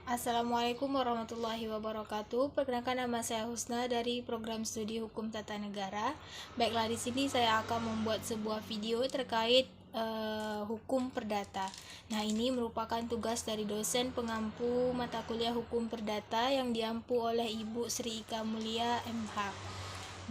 Assalamualaikum warahmatullahi wabarakatuh. Perkenalkan, nama saya Husna dari program studi Hukum Tata Negara. Baiklah, di sini saya akan membuat sebuah video terkait hukum perdata. Nah, ini merupakan tugas dari dosen pengampu mata kuliah Hukum Perdata yang diampu oleh Ibu Sri Ika Mulia MH.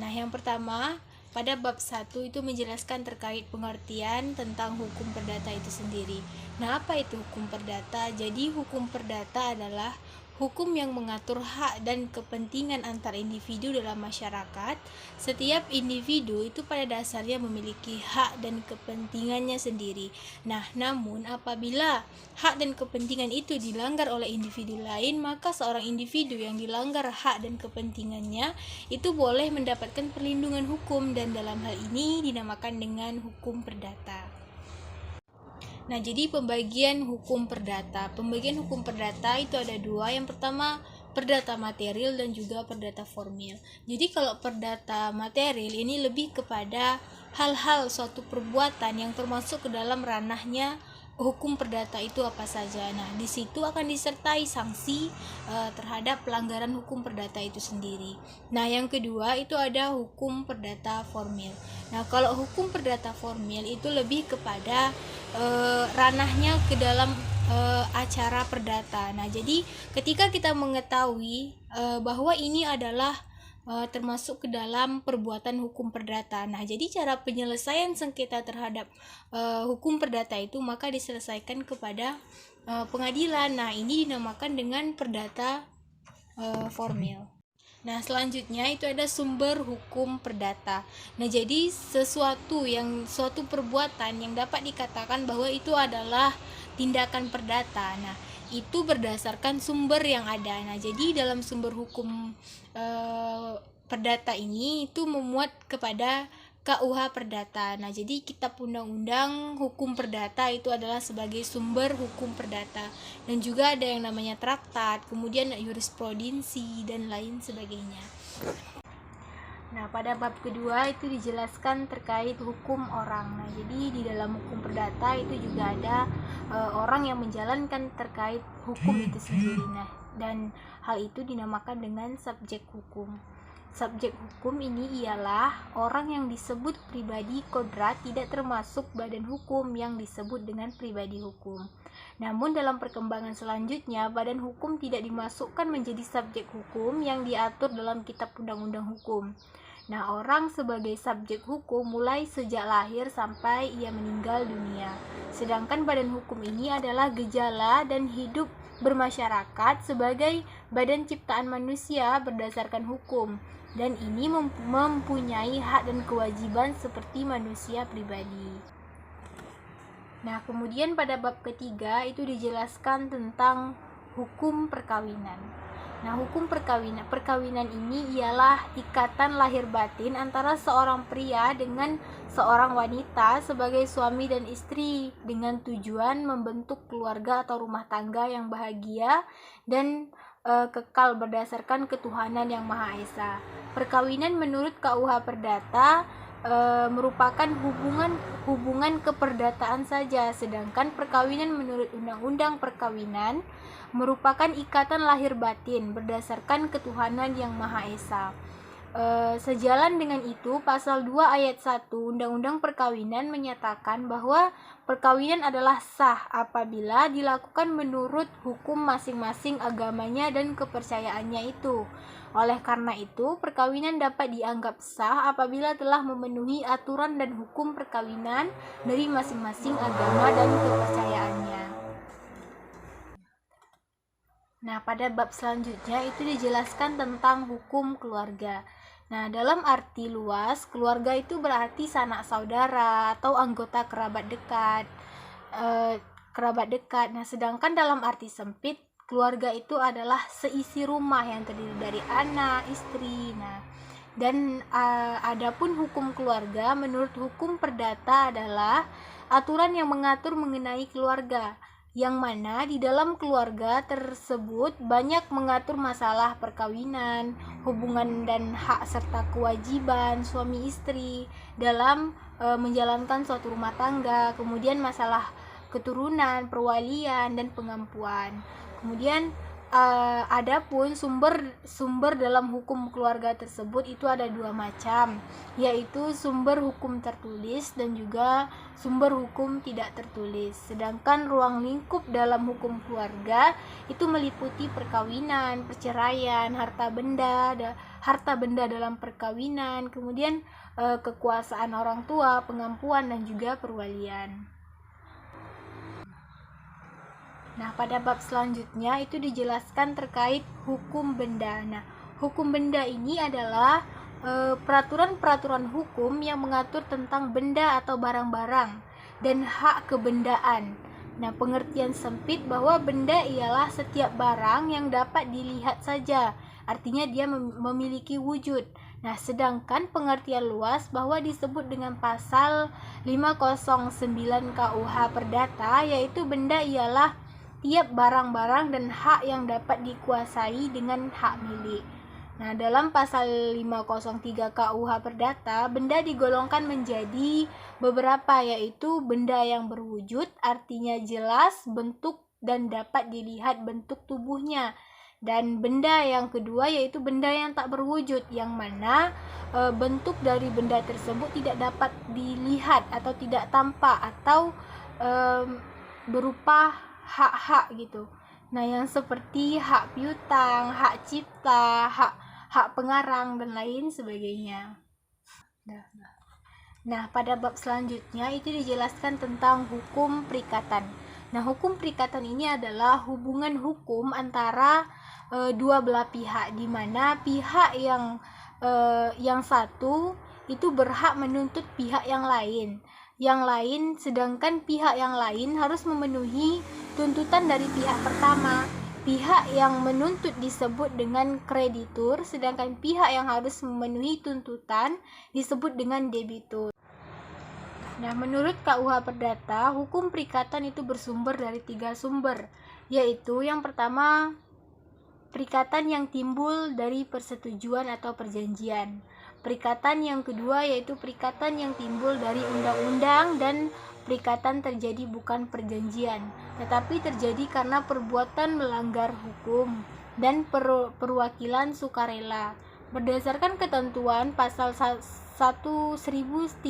Nah, yang pertama, pada bab 1 itu menjelaskan terkait pengertian tentang hukum perdata itu sendiri. Nah, apa itu hukum perdata? Jadi, hukum perdata adalah hukum yang mengatur hak dan kepentingan antar individu dalam masyarakat. Setiap individu itu pada dasarnya memiliki hak dan kepentingannya sendiri. Nah, namun apabila hak dan kepentingan itu dilanggar oleh individu lain, maka seorang individu yang dilanggar hak dan kepentingannya itu boleh mendapatkan perlindungan hukum, dan dalam hal ini dinamakan dengan hukum perdata. Nah, jadi pembagian hukum perdata. Pembagian hukum perdata itu ada dua. Yang pertama, perdata material dan juga perdata formil. Jadi kalau perdata material ini lebih kepada hal-hal suatu perbuatan yang termasuk ke dalam ranahnya hukum perdata itu apa saja. Nah, di situ akan disertai sanksi terhadap pelanggaran hukum perdata itu sendiri. Nah, yang kedua itu ada hukum perdata formil. Nah, kalau hukum perdata formil itu lebih kepada ranahnya ke dalam acara perdata. Nah, jadi ketika kita mengetahui bahwa ini adalah termasuk ke dalam perbuatan hukum perdata. Nah, jadi cara penyelesaian sengketa terhadap hukum perdata itu maka diselesaikan kepada pengadilan. Nah, ini dinamakan dengan perdata formil. Nah, selanjutnya itu ada sumber hukum perdata. Nah, jadi suatu perbuatan yang dapat dikatakan bahwa itu adalah tindakan perdata. Nah, itu berdasarkan sumber yang ada. Nah, jadi dalam sumber hukum perdata ini itu memuat kepada KUH Perdata. Nah, jadi kitab undang-undang hukum perdata itu adalah sebagai sumber hukum perdata. Dan juga ada yang namanya traktat, kemudian jurisprudensi dan lain sebagainya. Nah, pada bab kedua itu dijelaskan terkait hukum orang. Nah, jadi di dalam hukum perdata itu juga ada orang yang menjalankan terkait hukum itu sendiri. Nah, dan hal itu dinamakan dengan subjek hukum. Subjek hukum ini ialah orang yang disebut pribadi kodrat tidak termasuk badan hukum yang disebut dengan pribadi hukum. Namun dalam perkembangan selanjutnya, badan hukum tidak dimasukkan menjadi subjek hukum yang diatur dalam kitab undang-undang hukum. Nah, orang sebagai subjek hukum mulai sejak lahir sampai ia meninggal dunia. Sedangkan badan hukum ini adalah gejala dan hidup bermasyarakat sebagai badan ciptaan manusia berdasarkan hukum. Dan ini mempunyai hak dan kewajiban seperti manusia pribadi. Nah, kemudian pada bab ketiga itu dijelaskan tentang hukum perkawinan. Nah, hukum perkawinan ini ialah ikatan lahir batin antara seorang pria dengan seorang wanita sebagai suami dan istri dengan tujuan membentuk keluarga atau rumah tangga yang bahagia dan kekal berdasarkan ketuhanan yang Maha Esa. Perkawinan menurut KUH Perdata merupakan hubungan keperdataan saja, sedangkan perkawinan menurut Undang-Undang Perkawinan merupakan ikatan lahir batin berdasarkan ketuhanan yang Maha Esa. Sejalan dengan itu, pasal 2 ayat 1 Undang-Undang Perkawinan menyatakan bahwa perkawinan adalah sah apabila dilakukan menurut hukum masing-masing agamanya dan kepercayaannya itu. Oleh karena itu, perkawinan dapat dianggap sah apabila telah memenuhi aturan dan hukum perkawinan dari masing-masing agama dan kepercayaannya. Nah, pada bab selanjutnya itu dijelaskan tentang hukum keluarga. Nah, dalam arti luas, keluarga itu berarti sanak saudara atau anggota kerabat dekat. Nah, sedangkan dalam arti sempit, keluarga itu adalah seisi rumah yang terdiri dari anak, istri. Nah, dan adapun hukum keluarga menurut hukum perdata adalah aturan yang mengatur mengenai keluarga, yang mana di dalam keluarga tersebut banyak mengatur masalah perkawinan, hubungan dan hak serta kewajiban suami istri dalam menjalankan suatu rumah tangga, kemudian masalah keturunan, perwalian, dan pengampuan. Kemudian Adapun sumber dalam hukum keluarga tersebut itu ada dua macam, yaitu sumber hukum tertulis dan juga sumber hukum tidak tertulis. Sedangkan ruang lingkup dalam hukum keluarga itu meliputi perkawinan, perceraian, harta benda dalam perkawinan, kemudian kekuasaan orang tua, pengampuan dan juga perwalian. Nah, pada bab selanjutnya itu dijelaskan terkait hukum benda. Nah, hukum benda ini adalah peraturan-peraturan hukum yang mengatur tentang benda atau barang-barang dan hak kebendaan. Nah, pengertian sempit bahwa benda ialah setiap barang yang dapat dilihat saja, artinya dia memiliki wujud. Nah, sedangkan pengertian luas bahwa disebut dengan pasal 509 KUH Perdata, yaitu benda ialah tiap barang-barang dan hak yang dapat dikuasai dengan hak milik. Nah, dalam pasal 503 KUH Perdata, benda digolongkan menjadi beberapa, yaitu benda yang berwujud, artinya jelas bentuk dan dapat dilihat bentuk tubuhnya. Dan benda yang kedua yaitu benda yang tak berwujud, yang mana bentuk dari benda tersebut tidak dapat dilihat atau tidak tampak atau berupa hak-hak gitu. Nah, yang seperti hak piutang, hak cipta, hak pengarang dan lain sebagainya. Nah, pada bab selanjutnya itu dijelaskan tentang hukum perikatan. Nah, hukum perikatan ini adalah hubungan hukum antara dua belah pihak, di mana pihak yang satu itu berhak menuntut pihak yang lain, sedangkan pihak yang lain harus memenuhi tuntutan dari pihak pertama. Pihak yang menuntut disebut dengan kreditur, sedangkan pihak yang harus memenuhi tuntutan disebut dengan debitur. Nah, menurut KUH Perdata, hukum perikatan itu bersumber dari 3 sumber, yaitu yang pertama, perikatan yang timbul dari persetujuan atau perjanjian. Perikatan yang kedua yaitu perikatan yang timbul dari undang-undang, dan perikatan terjadi bukan perjanjian, tetapi terjadi karena perbuatan melanggar hukum dan perwakilan sukarela. Berdasarkan ketentuan pasal 1320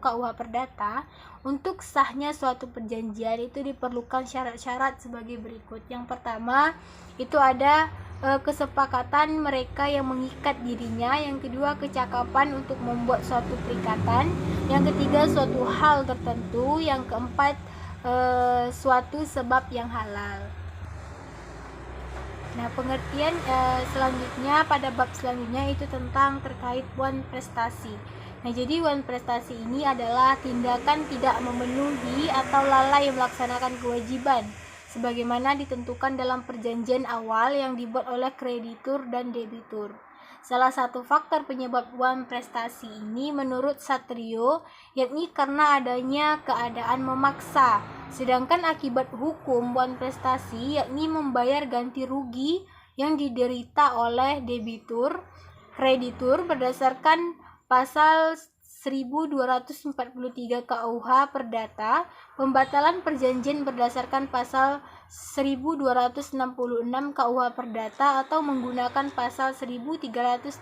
KUH Perdata, untuk sahnya suatu perjanjian itu diperlukan syarat-syarat sebagai berikut. Yang pertama, itu ada kesepakatan mereka yang mengikat dirinya. Yang kedua, kecakapan untuk membuat suatu perikatan. Yang ketiga, suatu hal tertentu. Yang keempat, suatu sebab yang halal. Nah, pengertian selanjutnya pada bab selanjutnya itu tentang terkait wan prestasi. Nah, jadi wan prestasi ini adalah tindakan tidak memenuhi atau lalai melaksanakan kewajiban sebagaimana ditentukan dalam perjanjian awal yang dibuat oleh kreditur dan debitur. Salah satu faktor penyebab wan prestasi ini menurut Satrio yakni karena adanya keadaan memaksa. Sedangkan akibat hukum wan prestasi yakni membayar ganti rugi yang diderita oleh kreditur berdasarkan pasal 1243 KUH Perdata, pembatalan perjanjian berdasarkan pasal 1266 KUH Perdata atau menggunakan pasal 1338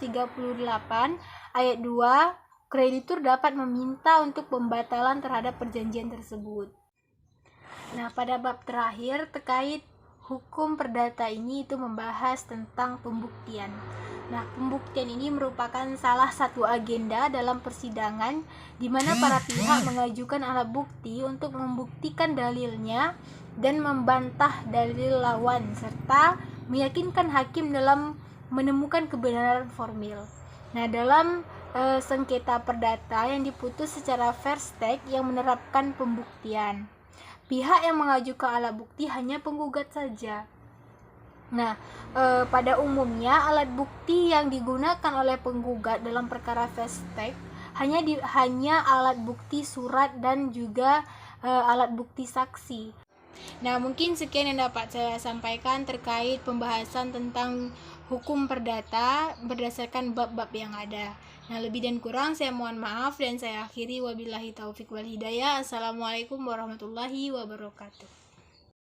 ayat 2, kreditur dapat meminta untuk pembatalan terhadap perjanjian tersebut. Nah, pada bab terakhir terkait hukum perdata ini itu membahas tentang pembuktian. Nah, pembuktian ini merupakan salah satu agenda dalam persidangan di mana para pihak mengajukan alat bukti untuk membuktikan dalilnya dan membantah dalil lawan serta meyakinkan hakim dalam menemukan kebenaran formil. Nah, dalam sengketa perdata yang diputus secara first take yang menerapkan pembuktian, pihak yang mengajukan alat bukti hanya penggugat saja. Nah, pada umumnya alat bukti yang digunakan oleh penggugat dalam perkara first take hanya alat bukti surat dan juga alat bukti saksi. Nah, mungkin sekian yang dapat saya sampaikan terkait pembahasan tentang hukum perdata berdasarkan bab-bab yang ada. Nah, lebih dan kurang saya mohon maaf dan saya akhiri wabillahi taufik wal hidayah. Assalamualaikum warahmatullahi wabarakatuh.